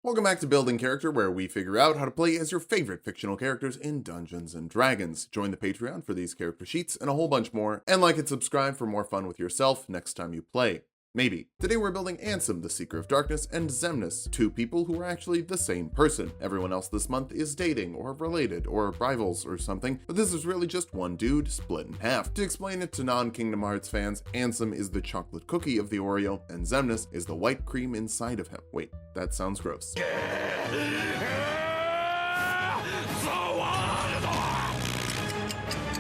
Welcome back to Building Character, where we figure out how to play as your favorite fictional characters in Dungeons & Dragons. Join the Patreon for these character sheets and a whole bunch more, and like and subscribe for more fun with yourself next time you play. Maybe. Today we're building Ansem, the Seeker of Darkness, and Xemnas, two people who are actually the same person. Everyone else this month is dating, or related, or rivals, or something, but this is really just one dude split in half. To explain it to non-Kingdom Hearts fans, Ansem is the chocolate cookie of the Oreo, and Xemnas is the white cream inside of him. Wait, that sounds gross.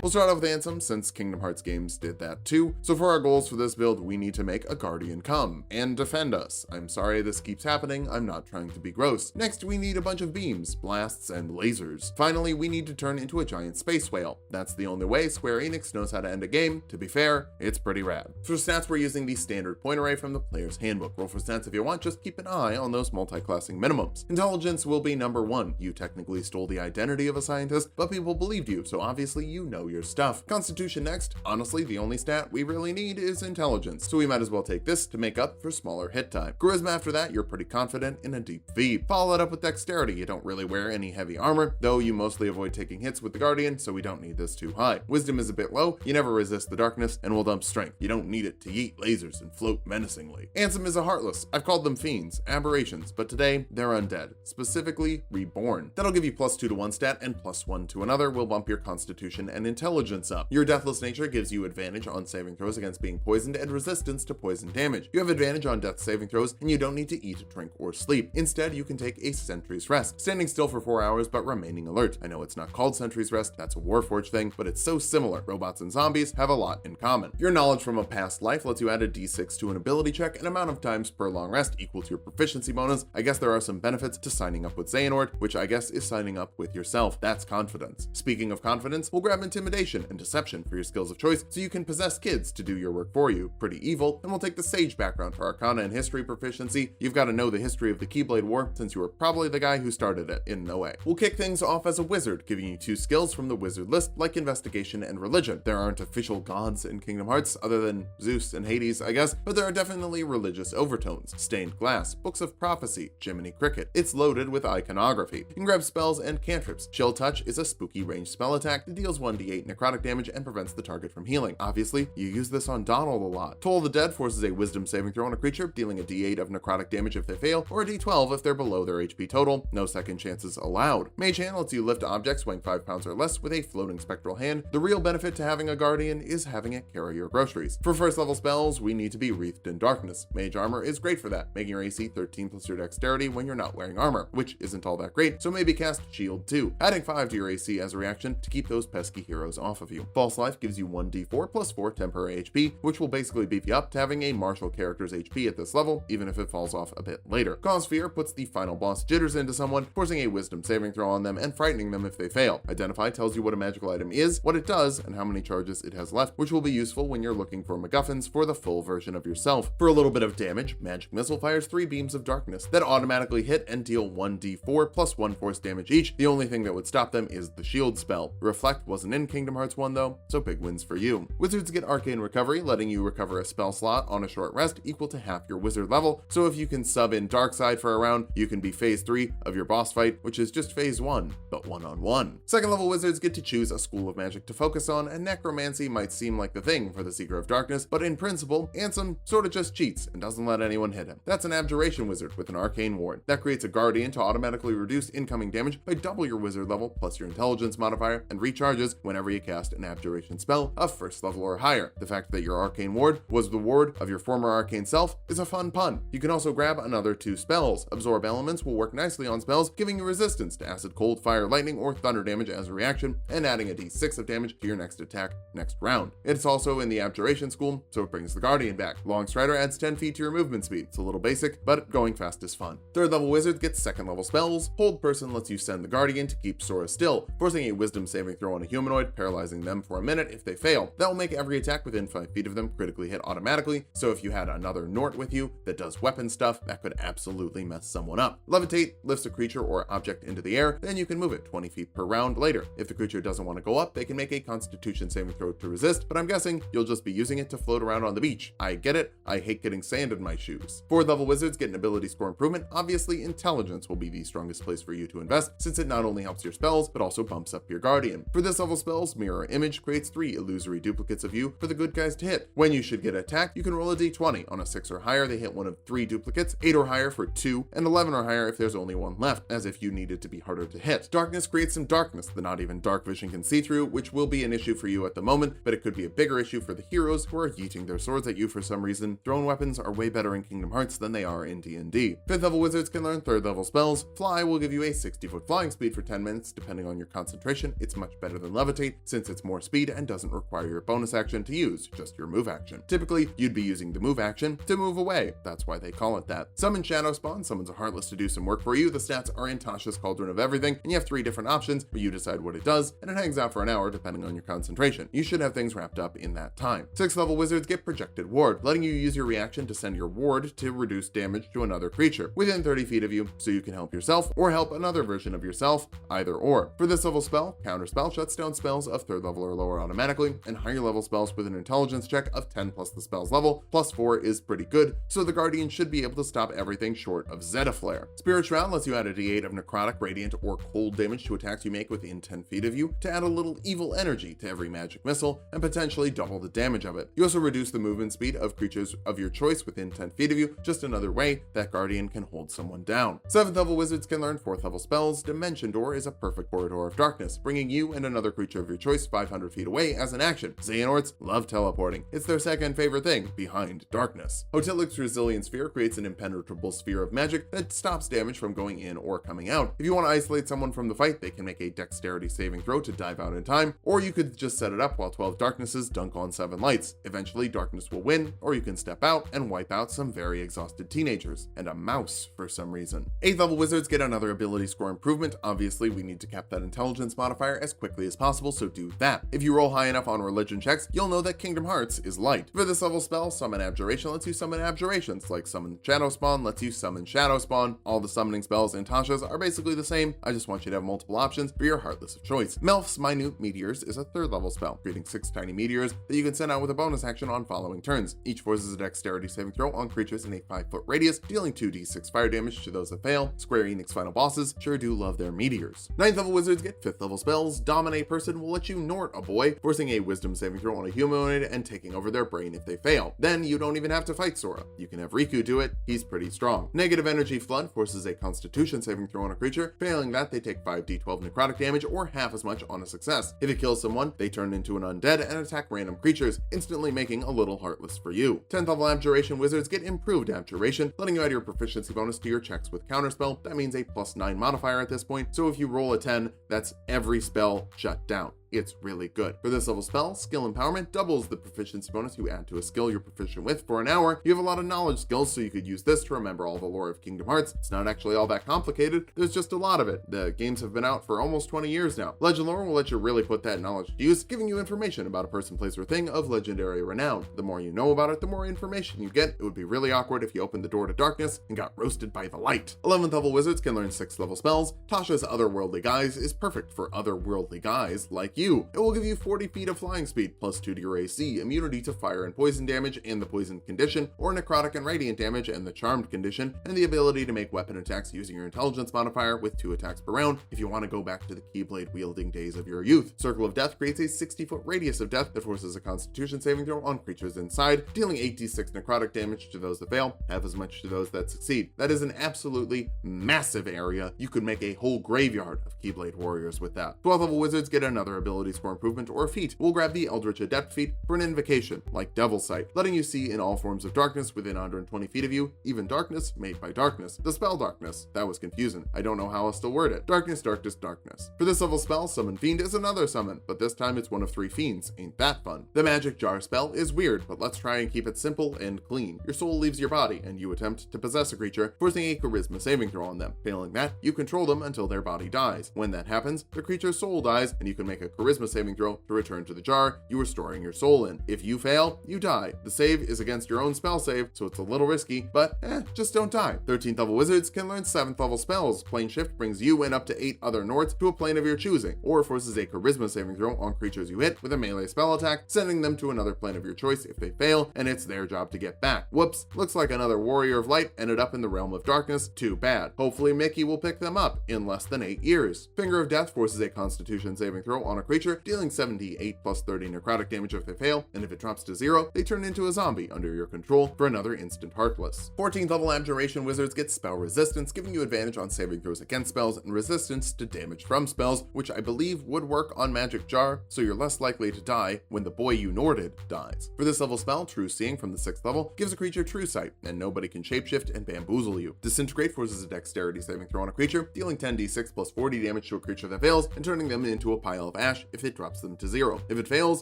We'll start off with Ansem, since Kingdom Hearts games did that too. So for our goals for this build, we need to make a Guardian come and defend us. I'm sorry this keeps happening, I'm not trying to be gross. Next, we need a bunch of beams, blasts, and lasers. Finally, we need to turn into a giant space whale. That's the only way Square Enix knows how to end a game. To be fair, it's pretty rad. For stats, we're using the standard point array from the player's handbook. Roll for stats if you want, just keep an eye on those multi-classing minimums. Intelligence will be number 1. You technically stole the identity of a scientist, but people believed you, so obviously you know your stuff. Constitution next. Honestly, the only stat we really need is intelligence, so we might as well take this to make up for smaller hit time. Charisma after that, you're pretty confident in a deep V. Follow it up with dexterity. You don't really wear any heavy armor, though you mostly avoid taking hits with the Guardian, so we don't need this too high. Wisdom is a bit low, you never resist the darkness, and we'll dump strength. You don't need it to yeet lasers and float menacingly. Ansem is a heartless. I've called them fiends, aberrations, but today they're undead, specifically reborn. That'll give you +2 to one stat and +1 to another. Will bump your constitution and intelligence up. Your deathless nature gives you advantage on saving throws against being poisoned and resistance to poison damage. You have advantage on death saving throws, and you don't need to eat, drink, or sleep. Instead, you can take a sentry's rest, standing still for 4 hours but remaining alert. I know it's not called sentry's rest, that's a Warforged thing, but it's so similar. Robots and zombies have a lot in common. Your knowledge from a past life lets you add a d6 to an ability check, an amount of times per long rest equal to your proficiency bonus. I guess there are some benefits to signing up with Xehanort, which I guess is signing up with yourself. That's confidence. Speaking of confidence, we'll grab intimidation and deception for your skills of choice, so you can possess kids to do your work for you. Pretty evil. And we'll take the Sage background for Arcana and History proficiency. You've got to know the history of the Keyblade War, since you were probably the guy who started it in no way. We'll kick things off as a wizard, giving you 2 skills from the wizard list, like Investigation and Religion. There aren't official gods in Kingdom Hearts, other than Zeus and Hades, I guess, but there are definitely religious overtones. Stained Glass, Books of Prophecy, Jiminy Cricket. It's loaded with iconography. You can grab spells and cantrips. Chill Touch is a spooky ranged spell attack that deals 1d8 necrotic damage and prevents the target from healing. Obviously, you use this on Donald a lot. Toll of the Dead forces a wisdom saving throw on a creature, dealing a d8 of necrotic damage if they fail, or a d12 if they're below their HP total. No second chances allowed. Mage Hand lets you lift objects weighing 5 pounds or less with a floating spectral hand. The real benefit to having a Guardian is having it carry your groceries. For first level spells, we need to be wreathed in darkness. Mage Armor is great for that, making your AC 13 plus your dexterity when you're not wearing armor, which isn't all that great, so maybe cast Shield too, adding 5 to your AC as a reaction to keep those pesky heroes off of you. False Life gives you 1d4 plus 4 temporary HP, which will basically beef you up to having a martial character's HP at this level, even if it falls off a bit later. Cause Fear puts the final boss jitters into someone, forcing a wisdom saving throw on them and frightening them if they fail. Identify tells you what a magical item is, what it does, and how many charges it has left, which will be useful when you're looking for MacGuffins for the full version of yourself. For a little bit of damage, Magic Missile fires 3 beams of darkness that automatically hit and deal 1d4 plus 1 force damage each. The only thing that would stop them is the shield spell. Reflect wasn't in Kingdom Hearts 1 though, so big wins for you. Wizards get Arcane Recovery, letting you recover a spell slot on a short rest equal to half your wizard level, so if you can sub in Darkside for a round, you can be phase 3 of your boss fight, which is just phase 1, but one-on-one. Second level wizards get to choose a school of magic to focus on, and necromancy might seem like the thing for the Seeker of Darkness, but in principle, Ansem sorta just cheats and doesn't let anyone hit him. That's an Abjuration wizard with an arcane ward. That creates a Guardian to automatically reduce incoming damage by double your wizard level plus your intelligence modifier, and recharges whenever you cast an Abjuration spell of first level or higher. The fact that your arcane ward was the ward of your former arcane self is a fun pun. You can also grab another 2 spells. Absorb Elements will work nicely on spells, giving you resistance to acid, cold, fire, lightning, or thunder damage as a reaction, and adding a d6 of damage to your next attack next round. It's also in the Abjuration school, so it brings the Guardian back. Long Strider adds 10 feet to your movement speed. It's a little basic, but going fast is fun. Third level wizard gets second level spells. Hold Person lets you send the Guardian to keep Sora still, forcing a wisdom saving throw on a humanoid, paralyzing them for a minute if they fail. That will make every attack within 5 feet of them critically hit automatically, so if you had another Nort with you that does weapon stuff, that could absolutely mess someone up. Levitate lifts a creature or object into the air, then you can move it 20 feet per round later. If the creature doesn't want to go up, they can make a Constitution saving throw to resist, but I'm guessing you'll just be using it to float around on the beach. I get it, I hate getting sand in my shoes. 4th level wizards get an ability score improvement. Obviously, intelligence will be the strongest place for you to invest, since it not only helps your spells, but also bumps up your guardian. For this level spells, Mirror Image creates 3 illusory duplicates of you for the good guys to hit. When you should get attacked, you can roll a d20. On a 6 or higher, they hit one of 3 duplicates, 8 or higher for 2, and 11 or higher if there's only 1 left, as if you needed to be harder to hit. Darkness creates some darkness that not even dark vision can see through, which will be an issue for you at the moment, but it could be a bigger issue for the heroes who are yeeting their swords at you for some reason. Thrown weapons are way better in Kingdom Hearts than they are in D&D. 5th level wizards can learn 3rd level spells. Fly will give you a 60-foot flying speed for 10 minutes depending on your concentration. It's much better than Levitate since it's more speed and doesn't require your bonus action to use, just your move action. Typically, you'd be using the move action to move away. That's why they call it that. Summon Shadow Spawn summons a Heartless to do some work for you. The stats are in TASHAS Cauldron of Everything, and you have 3 different options, but you decide what it does, and it hangs out for an hour depending on your concentration. You should have things wrapped up in that time. 6th level wizards get Projected Ward, letting you use your reaction to send your ward to reduce damage to another creature within 30 feet of you, so you can help yourself or help another version of yourself, either or. For this level spell, Counterspell shuts down spells of 3rd level or lower automatically, and higher level spells with an intelligence check of 10 plus the spell's level, plus 4 is pretty good, so the Guardian should be able to stop everything short of Zeta Flare. Spirit Shroud lets you add a d8 of necrotic, radiant, or cold damage to attacks you make within 10 feet of you to add a little evil energy to every magic missile and potentially double the damage of it. You also reduce the movement speed of creatures of your choice within 10 feet of you, just another way that Guardian can hold someone down. 7th level wizards can learn 4th level spells. Dimension Door is a perfect corridor of darkness, bringing you and another creature of your choice 500 feet away as an action. Xehanorts love teleporting. It's their second favorite thing, behind darkness. Hotilic's Resilient Sphere creates an impenetrable sphere of magic that stops damage from going in or coming out. If you want to isolate someone from the fight, they can make a Dexterity saving throw to dive out in time, or you could just set it up while 12 darknesses dunk on 7 lights. Eventually, darkness will win, or you can step out and wipe out some very exhausted teenagers, and a mouse for some reason. 8th level wizards get another ability score improvement. Obviously, we need to cap that intelligence modifier as quickly as possible, so do that. If you roll high enough on religion checks, you'll know that Kingdom Hearts is light. For this level spell, Summon Abjuration lets you summon abjurations, like Summon Shadow Spawn lets you summon Shadow Spawn. All the summoning spells in TASHAS are basically the same. I just want you to have multiple options for your Heartless of choice. Melf's Minute Meteors is a 3rd level spell, creating 6 tiny meteors that you can send out with a bonus action on following turns. Each forces a Dexterity saving throw on creatures in a 5-foot radius, dealing 2d6 fire damage to those that fail. Square Enix final bosses sure do love their meteors. 9th level wizards get 5th level spells. Dominate Person will let you Nort a boy, forcing a wisdom saving throw on a humanoid and taking over their brain if they fail. Then you don't even have to fight Sora. You can have Riku do it. He's pretty strong. Negative Energy Flood forces a Constitution saving throw on a creature. Failing that, they take 5d12 necrotic damage or half as much on a success. If it kills someone, they turn into an undead and attack random creatures, instantly making a little Heartless for you. 10th level Abjuration wizards get Improved Abjuration, letting you add your proficiency bonus to your checks with Counterspell. That means a +9 modifier at this point, so if you roll a 10, that's every spell shut down. It's really good. For this level spell, Skill Empowerment doubles the proficiency bonus you add to a skill you're proficient with for an hour. You have a lot of knowledge skills, so you could use this to remember all the lore of Kingdom Hearts. It's not actually all that complicated. There's just a lot of it. The games have been out for almost 20 years now. Legend Lore will let you really put that knowledge to use, giving you information about a person, place, or thing of legendary renown. The more you know about it, the more information you get. It would be really awkward if you opened the door to darkness and got roasted by the light. 11th level wizards can learn 6th level spells. Tasha's Otherworldly Guise is perfect for otherworldly guys like you. It will give you 40 feet of flying speed, plus 2 to your AC, immunity to fire and poison damage and the poisoned condition, or necrotic and radiant damage and the charmed condition, and the ability to make weapon attacks using your intelligence modifier with 2 attacks per round if you want to go back to the Keyblade wielding days of your youth. Circle of Death creates a 60-foot radius of death that forces a Constitution saving throw on creatures inside, dealing 8d6 necrotic damage to those that fail, half as much to those that succeed. That is an absolutely massive area. You could make a whole graveyard of Keyblade warriors with that. 12th level wizards get another ability score improvement or feat. We'll grab the Eldritch Adept feat for an invocation, like Devil's Sight, letting you see in all forms of darkness within 120 feet of you, even darkness made by darkness. The spell Darkness. That was confusing. I don't know how else to word it. Darkness, darkness, darkness. For this level spell, Summon Fiend is another summon, but this time it's one of 3 fiends. Ain't that fun? The Magic Jar spell is weird, but let's try and keep it simple and clean. Your soul leaves your body, and you attempt to possess a creature, forcing a Charisma saving throw on them. Failing that, you control them until their body dies. When that happens, the creature's soul dies, and you can make a charisma saving throw to return to the jar you were storing your soul in. If you fail, you die. The save is against your own spell save, so it's a little risky, but just don't die. 13th level wizards can learn 7th level spells. Plane Shift brings you and up to 8 other Nords to a plane of your choosing, or forces a charisma saving throw on creatures you hit with a melee spell attack, sending them to another plane of your choice if they fail, and it's their job to get back. Whoops, looks like another Warrior of Light ended up in the realm of darkness. Too bad. Hopefully Mickey will pick them up in less than 8 years. Finger of Death forces a Constitution saving throw on a creature, dealing 78 plus 30 necrotic damage if they fail, and if it drops to 0, they turn into a zombie under your control for another instant Heartless. 14th level Abjuration wizards get spell resistance, giving you advantage on saving throws against spells and resistance to damage from spells, which I believe would work on Magic Jar, so you're less likely to die when the boy you Norded dies. For this level spell, True Seeing from the 6th level gives a creature True Sight, and nobody can shapeshift and bamboozle you. Disintegrate forces a Dexterity saving throw on a creature, dealing 10d6 plus 40 damage to a creature that fails, and turning them into a pile of ash if it drops them to 0. If it fails,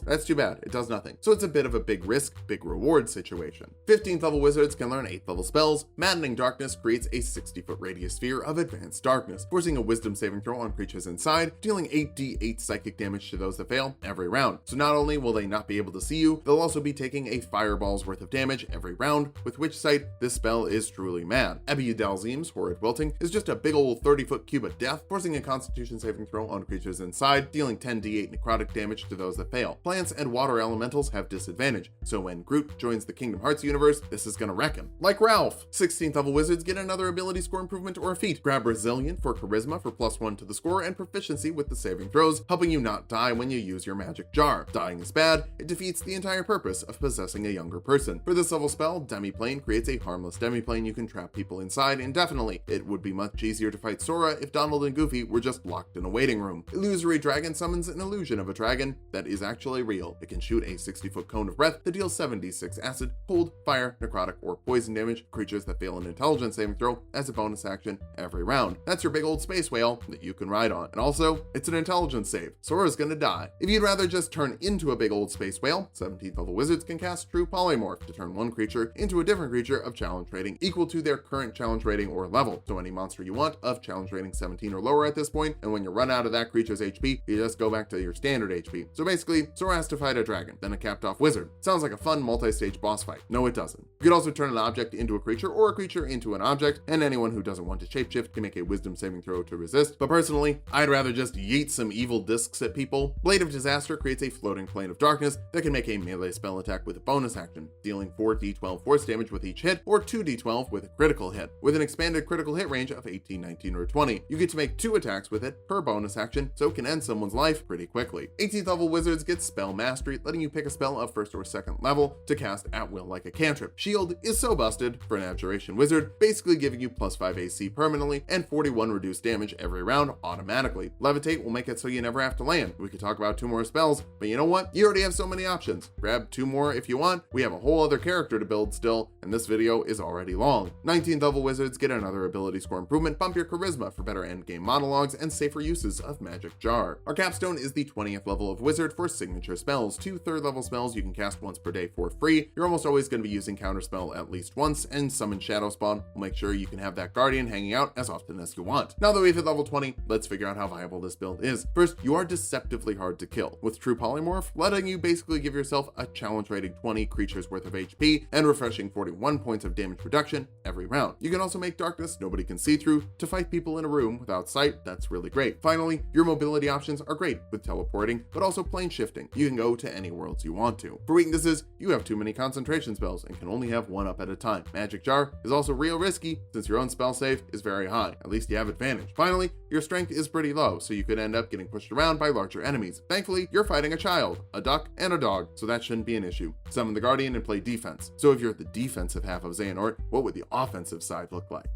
that's too bad, it does nothing. So it's a bit of a big risk, big reward situation. 15th level wizards can learn 8th level spells. Maddening Darkness creates a 60-foot radius sphere of advanced darkness, forcing a wisdom saving throw on creatures inside, dealing 8d8 psychic damage to those that fail every round. So not only will they not be able to see you, they'll also be taking a fireball's worth of damage every round, with which sight this spell is truly mad. Dalzim's Horrid Wilting is just a big old 30-foot cube of death, forcing a Constitution saving throw on creatures inside, dealing 10d8 necrotic damage to those that fail. Plants and water elementals have disadvantage, so when Groot joins the Kingdom Hearts universe, this is gonna wreck him. Like Ralph! 16th level wizards get another ability score improvement or a feat. Grab Resilient for charisma for +1 to the score and proficiency with the saving throws, helping you not die when you use your magic jar. Dying is bad, it defeats the entire purpose of possessing a younger person. For this level spell, Demiplane creates a harmless demiplane you can trap people inside indefinitely. It would be much easier to fight Sora if Donald and Goofy were just locked in a waiting room. Illusory Dragon summons an illusion of a dragon that is actually real. It can shoot a 60-foot cone of breath that deals 76 acid, cold, fire, necrotic, or poison damage to creatures that fail an intelligence saving throw as a bonus action every round. That's your big old space whale that you can ride on. And also, it's an intelligence save. Sora's gonna die. If you'd rather just turn into a big old space whale, 17th level wizards can cast True Polymorph to turn one creature into a different creature of challenge rating equal to their current challenge rating or level. So any monster you want of challenge rating 17 or lower at this point, and when you run out of that creature's HP, you just go back to your standard HP. So basically, Sora has to fight a dragon, then a capped off wizard. Sounds like a fun multi-stage boss fight. No, it doesn't. You could also turn an object into a creature or a creature into an object, and anyone who doesn't want to shapeshift can make a wisdom saving throw to resist. But personally, I'd rather just yeet some evil discs at people. Blade of Disaster creates a floating plane of darkness that can make a melee spell attack with a bonus action, dealing 4d12 force damage with each hit, or 2d12 with a critical hit. With an expanded critical hit range of 18, 19, or 20, you get to make 2 attacks with it per bonus action, so it can end someone's life pretty quickly. 18th level wizards get Spell Mastery, letting you pick a spell of 1st or 2nd level to cast at will like a cantrip. Shield is so busted for an Abjuration wizard, basically giving you +5 AC permanently and 41 reduced damage every round automatically. Levitate will make it so you never have to land. We could talk about 2 more spells, but you know what? You already have so many options. Grab 2 more if you want. We have a whole other character to build still, and this video is already long. 19th level wizards get another ability score improvement, bump your charisma for better endgame monologues and safer uses of Magic Jar. Our capstone is the 20th level of wizard for signature spells. 2 3rd level spells you can cast once per day for free. You're almost always going to be using counterspell at least once, and summon Shadow Spawn will make sure you can have that guardian hanging out as often as you want. Now that we've hit level 20, let's figure out how viable this build is. First, you are deceptively hard to kill, with True Polymorph letting you basically give yourself a challenge rating 20 creatures worth of HP and refreshing 41 points of damage reduction every round. You can also make darkness nobody can see through to fight people in a room without sight. That's really great. Finally, your mobility options are great with teleporting, but also plane shifting. You can go to any worlds you want to. For weaknesses, you have too many concentration spells and can only have 1 up at a time. Magic Jar is also real risky since your own spell save is very high. At least you have advantage. Finally, your strength is pretty low, so you could end up getting pushed around by larger enemies. Thankfully, you're fighting a child, a duck, and a dog, so that shouldn't be an issue. Summon the Guardian and play defense. So if you're the defensive half of Xehanort, what would the offensive side look like?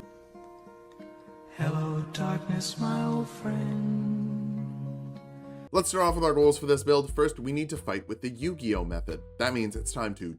Hello, darkness, my old friend. Let's start off with our goals for this build. First, we need to fight with the Yu-Gi-Oh method. That means it's time to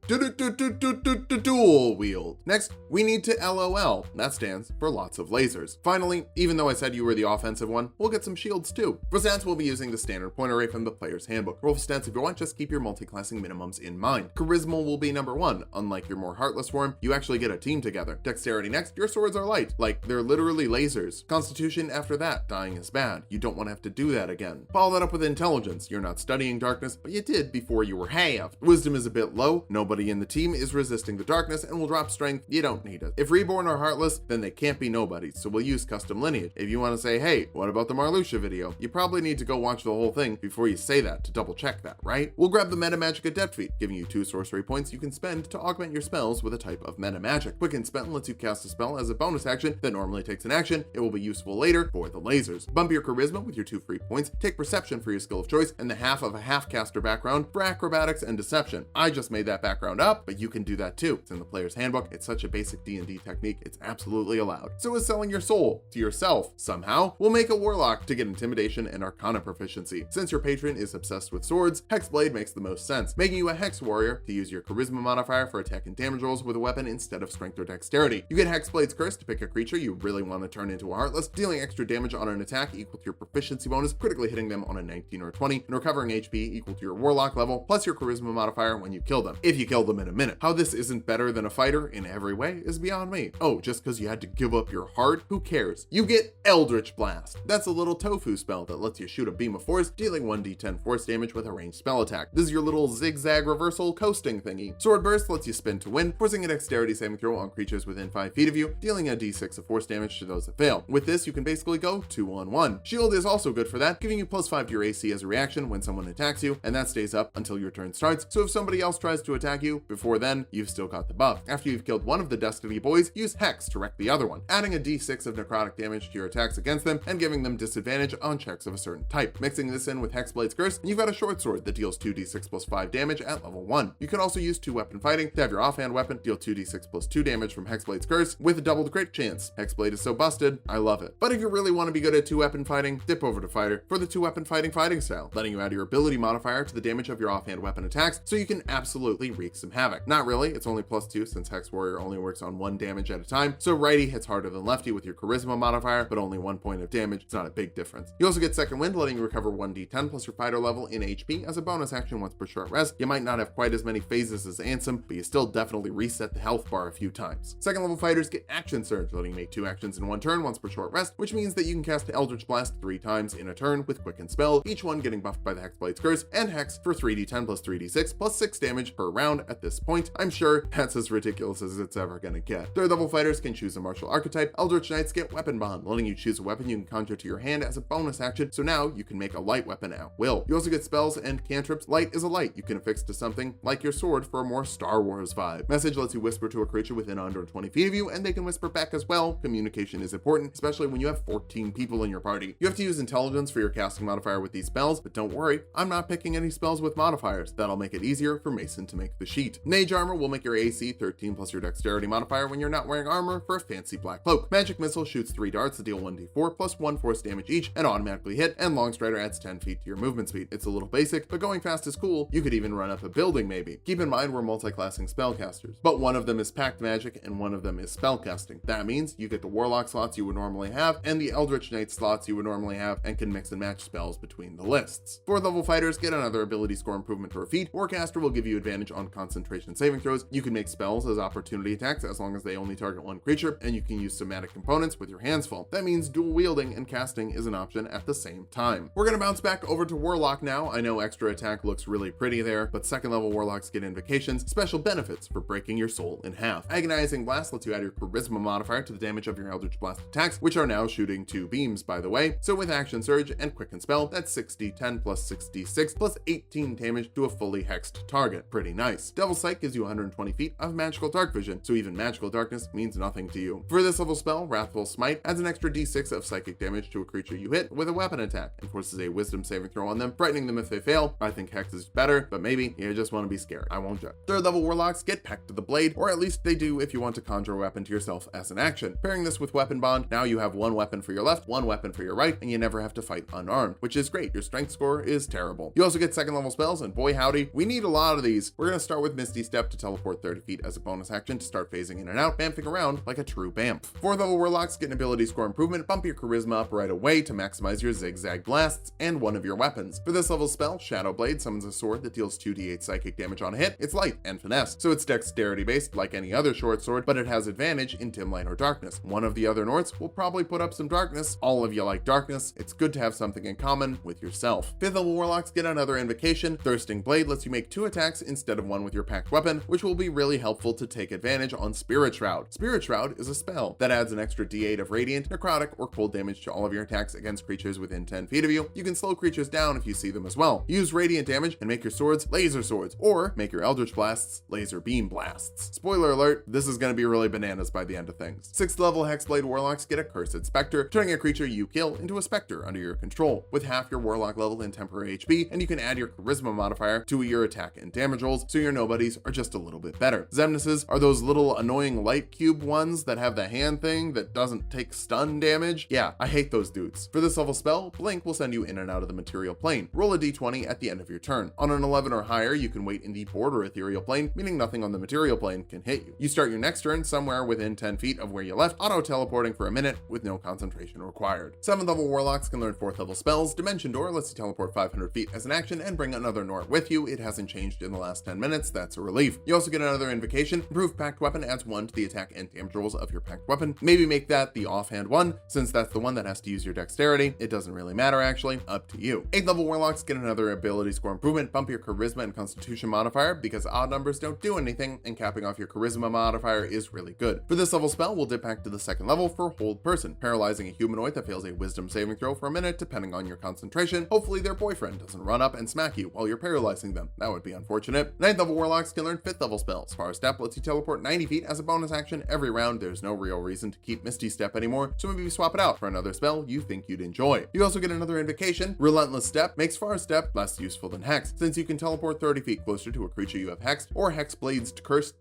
dual wield. Next, we need to LOL. That stands for lots of lasers. Finally, even though I said you were the offensive one, we'll get some shields too. For stats, we'll be using the standard point array from the player's handbook. Roll for stats if you want, just keep your multi-classing minimums in mind. Charisma will be number 1. Unlike your more heartless form, you actually get a team together. Dexterity next, your swords are light. Like, they're literally lasers. Constitution after that, dying is bad. You don't want to have to do that again. Follow that up with with intelligence. You're not studying darkness, but you did before you were halved. Wisdom is a bit low. Nobody in the team is resisting the darkness and will drop strength. You don't need it. If Reborn are heartless, then they can't be nobodies, so we'll use custom lineage. If you want to say, hey, what about the Marluxia video? You probably need to go watch the whole thing before you say that to double check that, right? We'll grab the Meta Magic Adept feat, giving you 2 sorcery points you can spend to augment your spells with a type of meta magic. Quicken Spell lets you cast a spell as a bonus action that normally takes an action. It will be useful later for the lasers. Bump your charisma with your 2 free points, take perception for your skill of choice, and the half of a half caster background for acrobatics and deception. I just made that background up, but you can do that too. It's in the player's handbook. It's such a basic D&D technique, it's absolutely allowed. So is selling your soul to yourself. Somehow, we'll make a warlock to get intimidation and arcana proficiency. Since your patron is obsessed with swords, Hexblade makes the most sense, making you a hex warrior to use your charisma modifier for attack and damage rolls with a weapon instead of strength or dexterity. You get Hexblade's curse to pick a creature you really want to turn into a heartless, dealing extra damage on an attack equal to your proficiency bonus, critically hitting them on a 19 or 20, and recovering HP equal to your warlock level, plus your charisma modifier when you kill them, if you kill them in a minute. How this isn't better than a fighter in every way is beyond me. Oh, just because you had to give up your heart? Who cares? You get Eldritch Blast. That's a little tofu spell that lets you shoot a beam of force, dealing 1d10 force damage with a ranged spell attack. This is your little zigzag reversal coasting thingy. Sword Burst lets you spin to win, forcing a dexterity saving throw on creatures within 5 feet of you, dealing a d6 of force damage to those that fail. With this, you can basically go 2-on-1. Shield is also good for that, giving you +5 to your AC as a reaction when someone attacks you, and that stays up until your turn starts, so if somebody else tries to attack you before then, you've still got the buff. After you've killed one of the Destiny boys, use Hex to wreck the other one, adding a d6 of necrotic damage to your attacks against them and giving them disadvantage on checks of a certain type. Mixing this in with Hexblade's Curse, and you've got a short sword that deals 2d6 plus 5 damage at level 1. You can also use 2-weapon fighting to have your offhand weapon deal 2d6 plus 2 damage from Hexblade's Curse with a doubled crit chance. Hexblade is so busted, I love it. But if you really want to be good at 2-weapon fighting, dip over to Fighter for the 2-weapon fighting style, letting you add your ability modifier to the damage of your offhand weapon attacks, so you can absolutely wreak some havoc. Not really, it's only +2 since Hex Warrior only works on 1 damage at a time, so righty hits harder than lefty with your charisma modifier, but only 1 point of damage. It's not a big difference. You also get Second Wind, letting you recover 1d10 plus your fighter level in HP as a bonus action once per short rest. You might not have quite as many phases as Ansem, but you still definitely reset the health bar a few times. Second level fighters get Action Surge, letting you make 2 actions in 1 turn once per short rest, which means that you can cast Eldritch Blast 3 times in a turn with Quicken Spell, each one getting buffed by the Hexblade's Curse, and Hex for 3d10 plus 3d6 plus 6 damage per round. At this point, I'm sure that's as ridiculous as it's ever gonna get. Third level fighters can choose a martial archetype. Eldritch Knights get Weapon Bond, letting you choose a weapon you can conjure to your hand as a bonus action, so now you can make a light weapon at will. You also get spells and cantrips. Light is a light you can affix to something like your sword for a more Star Wars vibe. Message lets you whisper to a creature within under 20 feet of you, and they can whisper back as well. Communication is important, especially when you have 14 people in your party. You have to use intelligence for your casting modifier with these spells, but don't worry, I'm not picking any spells with modifiers. That'll make it easier for Mason to make the sheet. Mage Armor will make your AC 13 plus your dexterity modifier when you're not wearing armor for a fancy black cloak. Magic Missile shoots 3 darts that deal 1d4 plus 1 force damage each and automatically hit, and Long Strider adds 10 feet to your movement speed. It's a little basic, but going fast is cool. You could even run up a building maybe. Keep in mind we're multi-classing spellcasters, but one of them is Pact magic and one of them is spellcasting. That means you get the Warlock slots you would normally have and the Eldritch Knight slots you would normally have, and can mix and match spells between the lists. 4th level fighters get another ability score improvement for a feat. Warcaster will give you advantage on concentration saving throws. You can make spells as opportunity attacks as long as they only target 1 creature, and you can use somatic components with your hands full. That means dual wielding and casting is an option at the same time. We're gonna bounce back over to Warlock now. I know extra attack looks really pretty there, but 2nd level Warlocks get invocations, special benefits for breaking your soul in half. Agonizing Blast lets you add your charisma modifier to the damage of your Eldritch Blast attacks, which are now shooting 2 beams by the way. So with Action Surge and Quicken Spell, that's 6d10 plus 6d6 plus 18 damage to a fully hexed target. Pretty nice. Devil Sight gives you 120 feet of magical dark vision, so even magical darkness means nothing to you. For this level spell, Wrathful Smite adds an extra d6 of psychic damage to a creature you hit with a weapon attack and forces a wisdom saving throw on them, frightening them if they fail. I think Hex is better, but maybe you just want to be scared. I won't judge. 3rd level Warlocks get Pact to the Blade, or at least they do if you want to conjure a weapon to yourself as an action. Pairing this with Weapon Bond, now you have 1 weapon for your left, 1 weapon for your right, and you never have to fight unarmed, which is great. Your strength score is terrible. You also get 2nd level spells, and boy howdy, we need a lot of these. We're gonna start with Misty Step to teleport 30 feet as a bonus action to start phasing in and out, bamfing around like a true bamf. 4th level Warlocks get an ability score improvement. Bump your charisma up right away to maximize your zigzag blasts and one of your weapons. For this level spell, Shadow Blade summons a sword that deals 2d8 psychic damage on a hit. It's light and finesse, so it's dexterity based like any other short sword, but it has advantage in dim light or darkness. One of the other Norts will probably put up some darkness. All of you like darkness. It's good to have something in common with with yourself. 5th level warlocks get another invocation. Thirsting Blade lets you make 2 attacks instead of 1 with your packed weapon, which will be really helpful to take advantage on Spirit Shroud. Spirit Shroud is a spell that adds an extra d8 of radiant, necrotic, or cold damage to all of your attacks against creatures within 10 feet of you. You can slow creatures down if you see them as well. Use radiant damage and make your swords laser swords, or make your eldritch blasts laser beam blasts. Spoiler alert, this is going to be really bananas by the end of things. 6th level Hexblade warlocks get a Cursed Spectre, turning a creature you kill into a spectre under your control, with half your warlock level in temporary HP, and you can add your charisma modifier to your attack and damage rolls, so your nobodies are just a little bit better. Xemnases are those little annoying light cube ones that have the hand thing that doesn't take stun damage. Yeah, I hate those dudes. For this level spell, Blink will send you in and out of the material plane. Roll a d20 at the end of your turn. On an 11 or higher, you can wait in the border ethereal plane, meaning nothing on the material plane can hit you. You start your next turn somewhere within 10 feet of where you left, auto-teleporting for a minute with no concentration required. 7th level warlocks can learn 4th level spells. Dimension Door lets you teleport 500 feet as an action and bring another Nort with you. It hasn't changed in the last 10 minutes, that's a relief. You also get another invocation. Improved packed weapon adds 1 to the attack and damage rolls of your packed weapon. Maybe make that the offhand one, since that's the one that has to use your dexterity. It doesn't really matter actually, up to you. 8th level warlocks get another ability score improvement. Bump your charisma and constitution modifier because odd numbers don't do anything, and capping off your charisma modifier is really good. For this level spell, we'll dip back to the 2nd level for Hold Person, paralyzing a humanoid that fails a wisdom saving throw for a minute depending on your concentration. Hopefully their boyfriend doesn't run up and smack you while you're paralyzing them. That would be unfortunate. 9th level warlocks can learn 5th level spells. Far Step lets you teleport 90 feet as a bonus action every round. There's no real reason to keep Misty Step anymore, so maybe swap it out for another spell you think you'd enjoy. You also get another invocation. Relentless Step makes Far Step less useful than Hex, since you can teleport 30 feet closer to a creature you have hexed, or Hexblade's Curse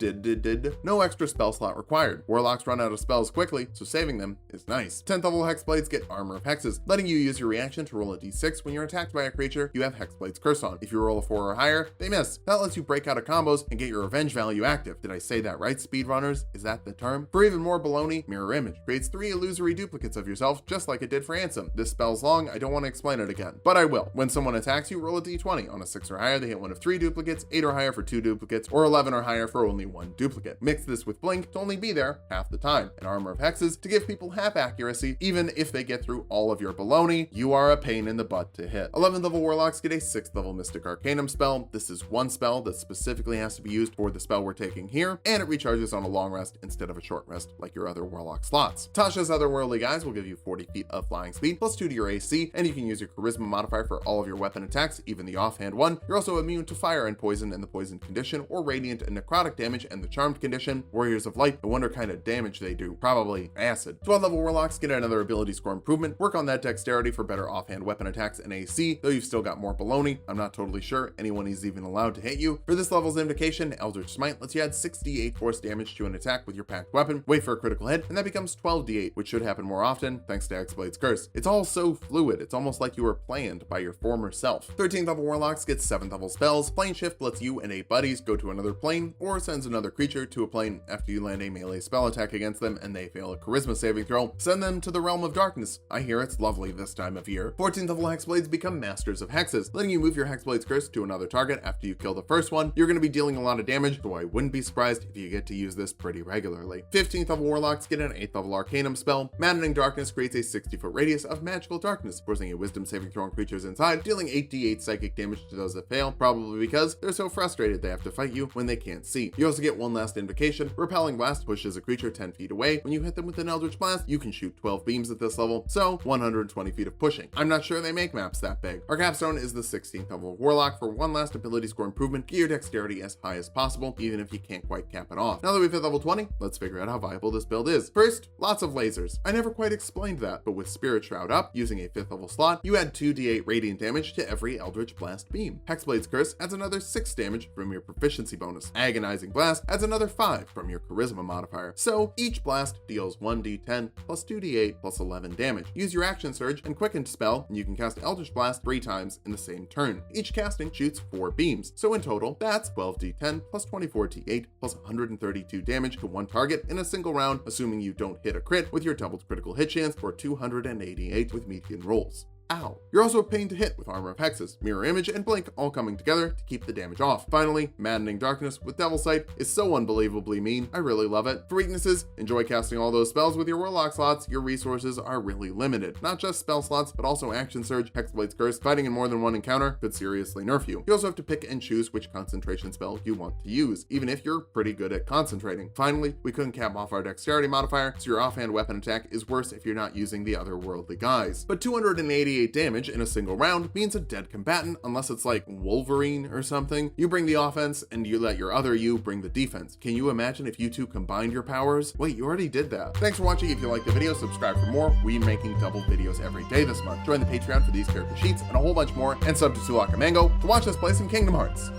no extra spell slot required. Warlocks run out of spells quickly, so saving them is nice. 10th level Hexblades get Armor of Hexes, letting you use your reaction to roll a d6 when you're attacked by a creature you have Hexblade's Curse on. If you roll a 4 or higher, they miss. That lets you break out of combos and get your revenge value active. Did I say that right, speedrunners? Is that the term? For even more baloney, Mirror Image creates 3 illusory duplicates of yourself, just like it did for Ansem. This spell's long, I don't want to explain it again, but I will. When someone attacks you, roll a d20. On a 6 or higher, they hit one of 3 duplicates, 8 or higher for 2 duplicates, or 11 or higher for only 1 duplicate. Mix this with Blink to only be there half the time, and Armor of Hexes to give people half accuracy, even if they get through all of your baloney. You are a pain in the butt to hit. 11th level warlocks get a 6th level Mystic Arcanum spell. This is one spell that specifically has to be used for the spell we're taking here, and it recharges on a long rest instead of a short rest like your other warlock slots. Tasha's Otherworldly Guise will give you 40 feet of flying speed, plus 2 to your AC, and you can use your charisma modifier for all of your weapon attacks, even the offhand one. You're also immune to fire and poison and the poisoned condition, or radiant and necrotic damage and the charmed condition. Warriors of Light, I wonder kind of damage they do. Probably acid. 12th level warlocks get another ability score improvement. Work on that dexterity for better offhand weapon attacks and AC, though you've still got more baloney. I'm not totally sure anyone is even allowed to hit you. For this level's invocation, Eldritch Smite lets you add 6d8 force damage to an attack with your packed weapon. Wait for a critical hit, and that becomes 12d8, which should happen more often thanks to Hexblade's Curse. It's all so fluid, it's almost like you were planned by your former self. 13th level warlocks get 7th level spells. Plane Shift lets you and 8 buddies go to another plane, or sends another creature to a plane after you land a melee spell attack against them and they fail a charisma saving throw. Send them to the realm of darkness. I hear it's lovely this time of year. 14th level Hexblades become Masters of Hexes, letting you move your Hexblade's Curse to another target after you kill the first one. You're going to be dealing a lot of damage, so I wouldn't be surprised if you get to use this pretty regularly. 15th level warlocks get an 8th level Arcanum spell. Maddening Darkness creates a 60-foot radius of magical darkness, forcing a wisdom saving throw on creatures inside, dealing 8d8 psychic damage to those that fail, probably because they're so frustrated they have to fight you when they can't see. You also get one last invocation. Repelling Blast pushes a creature 10 feet away. When you hit them with an Eldritch Blast, you can shoot 12 beams at this level, so 120 feet of pushing. I'm not sure they make maps that big. Our capstone is the 16th level warlock. For one last ability score improvement, get your dexterity as high as possible, even if you can't quite cap it off. Now that we've hit level 20, let's figure out how viable this build is. First, lots of lasers. I never quite explained that, but with Spirit Shroud up, using a 5th level slot, you add 2d8 radiant damage to every Eldritch Blast beam. Hexblade's Curse adds another 6 damage from your proficiency bonus. Agonizing Blast adds another 5 from your charisma modifier. So each blast deals 1d10 plus 2d8 plus 11 damage. Use your action surge and quickened spell, and you can cast Eldritch Blast 3 times in the same turn. Each casting shoots 4 beams. So in total, that's 12d10 plus 24d8 plus 132 damage to one target in a single round, assuming you don't hit a crit with your doubled critical hit chance for 288 with median rolls. Ow. You're also a pain to hit with Armor of Hexes, Mirror Image, and Blink all coming together to keep the damage off. Finally, Maddening Darkness with Devil Sight is so unbelievably mean, I really love it. For weaknesses, enjoy casting all those spells with your Warlock slots. Your resources are really limited. Not just spell slots, but also Action Surge, Hexblade's Curse. Fighting in more than one encounter could seriously nerf you. You also have to pick and choose which concentration spell you want to use, even if you're pretty good at concentrating. Finally, we couldn't cap off our Dexterity modifier, so your offhand weapon attack is worse if you're not using the otherworldly guise. But 288 damage in a single round means a dead combatant, unless it's like Wolverine or something. You bring the offense, and you let your other you bring the defense. Can you imagine if you two combined your powers? Wait, you already did that. Thanks for watching. If you liked the video, subscribe for more. We're making double videos every day this month. Join the Patreon for these character sheets and a whole bunch more, and sub to Tulok and Mango to watch us play some Kingdom Hearts.